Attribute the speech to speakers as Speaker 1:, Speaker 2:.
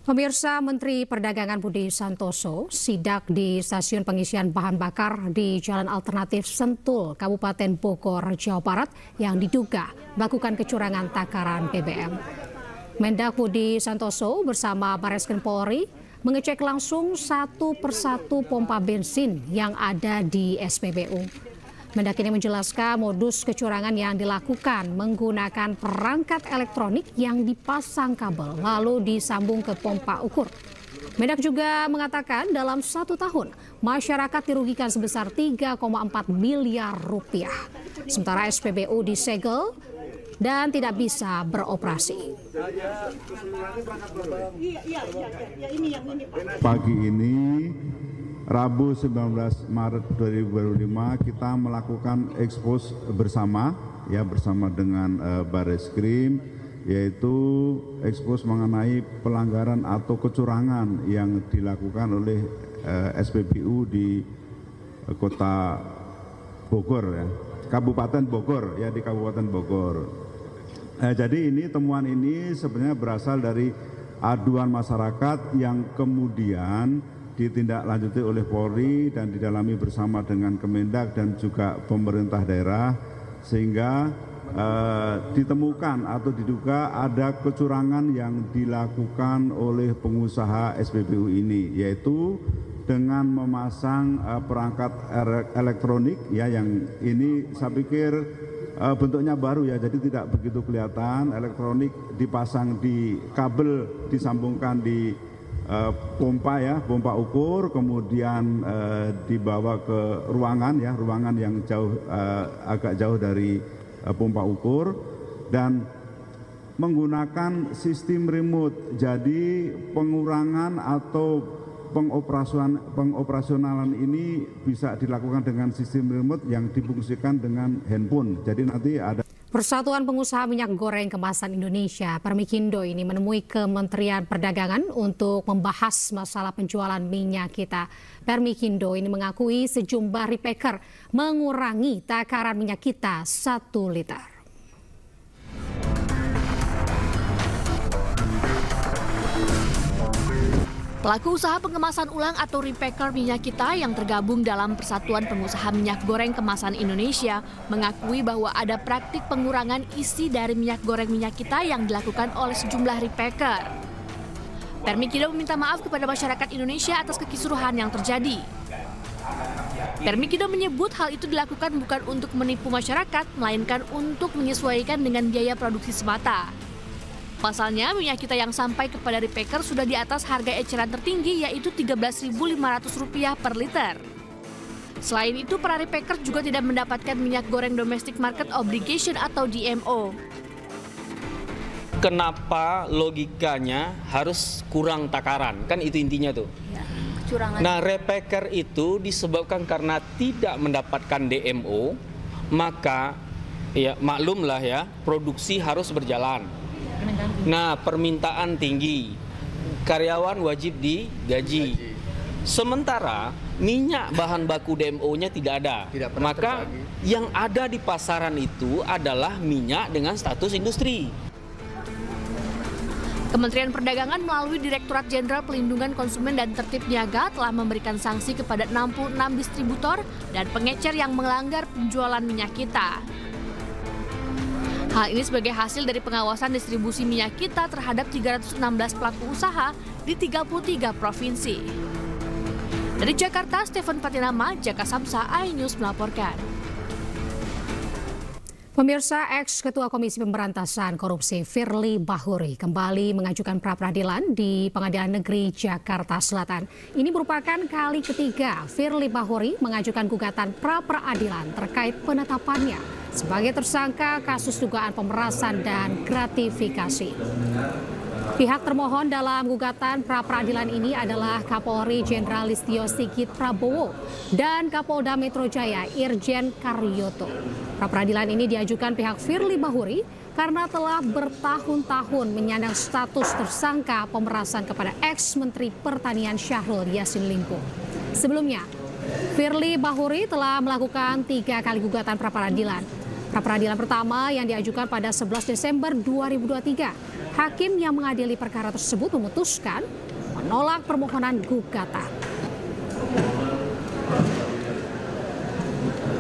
Speaker 1: Pemirsa, Menteri Perdagangan Budi Santoso sidak di stasiun pengisian bahan bakar di Jalan Alternatif Sentul, Kabupaten Bogor, Jawa Barat yang diduga melakukan kecurangan takaran BBM. Mendak Budi Santoso bersama Bareskrim Polri mengecek langsung satu persatu pompa bensin yang ada di SPBU. Mendak ini menjelaskan modus kecurangan yang dilakukan menggunakan perangkat elektronik yang dipasang kabel lalu disambung ke pompa ukur. Mendak juga mengatakan dalam 1 tahun masyarakat dirugikan sebesar 3,4 miliar rupiah. Sementara SPBU disegel dan tidak bisa beroperasi.
Speaker 2: Pagi ini Rabu 19 Maret 2025 kita melakukan ekspos bersama dengan Bareskrim, yaitu ekspos mengenai pelanggaran atau kecurangan yang dilakukan oleh SPBU di Kota Bogor, Kabupaten Bogor, di Kabupaten Bogor. Jadi temuan ini sebenarnya berasal dari aduan masyarakat yang kemudian ditindaklanjuti oleh Polri dan didalami bersama dengan Kemendak dan juga pemerintah daerah, sehingga ditemukan atau diduga ada kecurangan yang dilakukan oleh pengusaha SPBU ini, yaitu dengan memasang perangkat elektronik yang ini saya pikir bentuknya baru jadi tidak begitu kelihatan. Elektronik dipasang di kabel, disambungkan di pompa ukur, kemudian dibawa ke ruangan yang agak jauh dari pompa ukur, dan menggunakan sistem remote. Jadi pengurangan atau pengoperasionalan ini bisa dilakukan dengan sistem remote yang difungsikan dengan handphone. Jadi nanti ada
Speaker 1: Persatuan Pengusaha Minyak Goreng Kemasan Indonesia, Permikindo ini menemui Kementerian Perdagangan untuk membahas masalah penjualan minyak kita. Permikindo ini mengakui sejumlah repacker mengurangi takaran minyak kita 1 liter.
Speaker 3: Pelaku usaha pengemasan ulang atau repacker minyak kita yang tergabung dalam Persatuan Pengusaha Minyak Goreng Kemasan Indonesia mengakui bahwa ada praktik pengurangan isi dari minyak goreng minyak kita yang dilakukan oleh sejumlah repacker. Permikindo meminta maaf kepada masyarakat Indonesia atas kekisruhan yang terjadi. Permikindo menyebut hal itu dilakukan bukan untuk menipu masyarakat, melainkan untuk menyesuaikan dengan biaya produksi semata. Pasalnya, minyak kita yang sampai kepada repacker sudah di atas harga eceran tertinggi, yaitu Rp13.500 per liter. Selain itu, para repacker juga tidak mendapatkan minyak goreng domestic market obligation atau DMO.
Speaker 4: Kenapa logikanya harus kurang takaran? Kan itu intinya tuh. Nah, repacker itu disebabkan karena tidak mendapatkan DMO, maka maklumlah produksi harus berjalan. Nah, permintaan tinggi, karyawan wajib digaji. Sementara minyak bahan baku DMO-nya tidak ada. Maka yang ada di pasaran itu adalah minyak dengan status industri.
Speaker 3: Kementerian Perdagangan melalui Direktorat Jenderal Pelindungan Konsumen dan Tertib Niaga telah memberikan sanksi kepada 66 distributor dan pengecer yang melanggar penjualan minyak kita. Hal ini sebagai hasil dari pengawasan distribusi minyak kita terhadap 316 pelaku usaha di 33 provinsi. Dari Jakarta, Stephen Patinama, Jaka Samsa, iNews melaporkan.
Speaker 1: Pemirsa, ex-Ketua Komisi Pemberantasan Korupsi Firly Bahuri kembali mengajukan pra-peradilan di Pengadilan Negeri Jakarta Selatan. Ini merupakan kali ketiga Firly Bahuri mengajukan gugatan pra-peradilan terkait penetapannya sebagai tersangka kasus dugaan pemerasan dan gratifikasi. Pihak termohon dalam gugatan pra-peradilan ini adalah Kapolri Jenderal Listio Sigit Prabowo dan Kapolda Metro Jaya Irjen Karyoto. Pra-peradilan ini diajukan pihak Firly Bahuri karena telah bertahun-tahun menyandang status tersangka pemerasan kepada ex-Menteri Pertanian Syahrul Yassin Limpo. Sebelumnya, Firly Bahuri telah melakukan 3 kali gugatan pra-peradilan. Pra-peradilan pertama yang diajukan pada 11 Desember 2023 Hakim yang mengadili perkara tersebut memutuskan menolak permohonan gugatan.